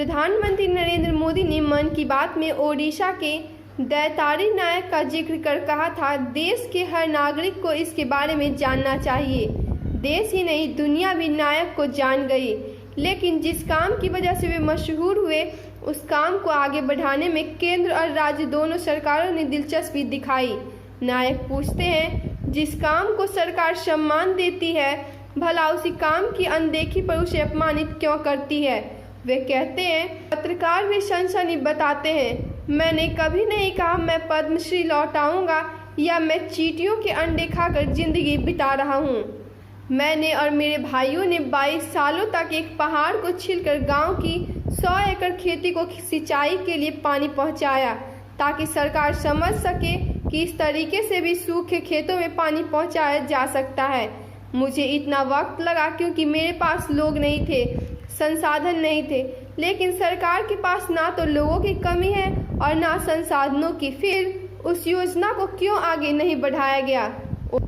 प्रधानमंत्री नरेंद्र मोदी ने मन की बात में ओडिशा के दैतारी नायक का जिक्र कर कहा था, देश के हर नागरिक को इसके बारे में जानना चाहिए। देश ही नहीं, दुनिया भी नायक को जान गई, लेकिन जिस काम की वजह से वे मशहूर हुए उस काम को आगे बढ़ाने में केंद्र और राज्य दोनों सरकारों ने दिलचस्पी दिखाई। नायक पूछते हैं, जिस काम को सरकार सम्मान देती है, भला उसी काम की अनदेखी पर उसे अपमानित क्यों करती है। वे कहते हैं, पत्रकार भी सनसनी बताते हैं, मैंने कभी नहीं कहा मैं पद्मश्री लौटाऊंगा या मैं चींटियों के अंडे खाकर जिंदगी बिता रहा हूं। मैंने और मेरे भाइयों ने 22 सालों तक एक पहाड़ को छीलकर गांव की 100 एकड़ खेती को सिंचाई के लिए पानी पहुंचाया, ताकि सरकार समझ सके कि इस तरीके से भी सूखे खेतों में पानी पहुंचाया जा सकता है। मुझे इतना वक्त लगा क्योंकि मेरे पास लोग नहीं थे, संसाधन नहीं थे, लेकिन सरकार के पास ना तो लोगों की कमी है और ना संसाधनों की। फिर उस योजना को क्यों आगे नहीं बढ़ाया गया।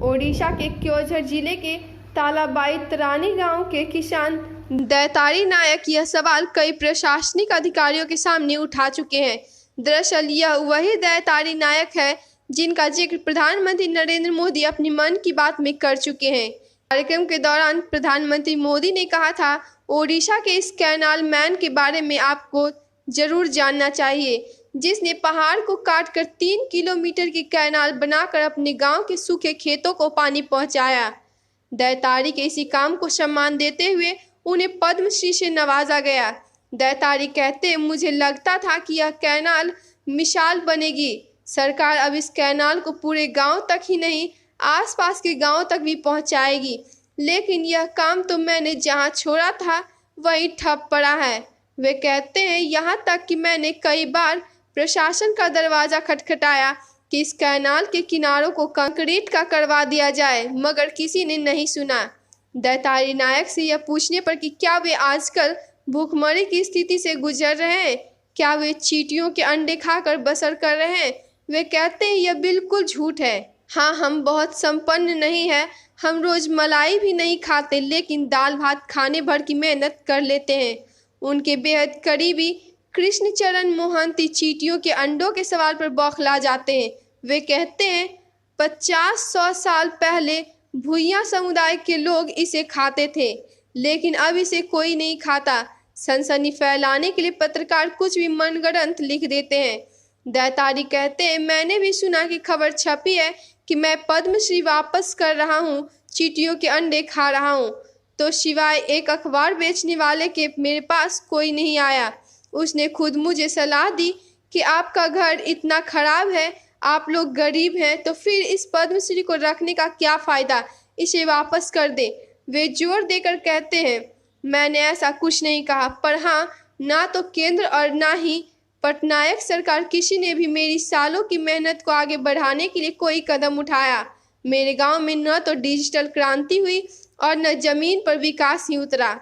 ओडिशा के क्योझर जिले के तालाबाई तरानी गांव के किसान दैतारी नायक यह सवाल कई प्रशासनिक अधिकारियों के सामने उठा चुके हैं। दरअसल यह वही दैतारी नायक है जिनका जिक्र प्रधानमंत्री नरेंद्र मोदी अपनी मन की बात में कर चुके हैं। कार्यक्रम के दौरान प्रधानमंत्री मोदी ने कहा था, ओडिशा के इस कैनाल मैन के बारे में आपको जरूर जानना चाहिए, जिसने पहाड़ को काटकर 3 किलोमीटर की कैनाल बनाकर अपने गांव के सूखे खेतों को पानी पहुंचाया। दैतारी के इसी काम को सम्मान देते हुए उन्हें पद्मश्री से नवाजा गया। दैतारी कहते हैं, मुझे लगता था कि यह कैनाल मिसाल बनेगी। सरकार अब इस कैनाल को पूरे गांव तक ही नहीं, आसपास के गांव तक भी पहुंचाएगी, लेकिन यह काम तो मैंने जहां छोड़ा था वहीं ठप पड़ा है। वे कहते हैं, यहाँ तक कि मैंने कई बार प्रशासन का दरवाजा खटखटाया कि इस कैनाल के किनारों को कंक्रीट का करवा दिया जाए, मगर किसी ने नहीं सुना। दैतारी नायक से यह पूछने पर कि क्या वे आजकल भूखमरी की स्थिति से गुजर रहे हैं, क्या वे चींटियों के अंडे खाकर बसर कर रहे हैं, वे कहते हैं, यह बिल्कुल झूठ है। हाँ, हम बहुत संपन्न नहीं हैं, हम रोज मलाई भी नहीं खाते, लेकिन दाल भात खाने भर की मेहनत कर लेते हैं। उनके बेहद करीबी कृष्णचरण मोहंती चींटियों के अंडों के सवाल पर बौखला जाते हैं। वे कहते हैं, 50-100 साल पहले भूइयां समुदाय के लोग इसे खाते थे, लेकिन अब इसे कोई नहीं खाता। सनसनी फैलाने के लिए पत्रकार कुछ भी मनगढ़ंत लिख देते हैं। दैतारी कहते हैं, मैंने भी सुना कि खबर छपी है कि मैं पद्मश्री वापस कर रहा हूँ, चींटियों के अंडे खा रहा हूँ, तो सिवाय एक अखबार बेचने वाले के मेरे पास कोई नहीं आया। उसने खुद मुझे सलाह दी कि आपका घर इतना खराब है, आप लोग गरीब हैं, तो फिर इस पद्मश्री को रखने का क्या फ़ायदा, इसे वापस कर दें। वे जोर देकर कहते हैं, मैंने ऐसा कुछ नहीं कहा, पर हाँ, ना तो केंद्र और ना ही पटनायक सरकार किसी ने भी मेरी सालों की मेहनत को आगे बढ़ाने के लिए कोई कदम उठाया। मेरे गांव में न तो डिजिटल क्रांति हुई और न जमीन पर विकास ही उतरा।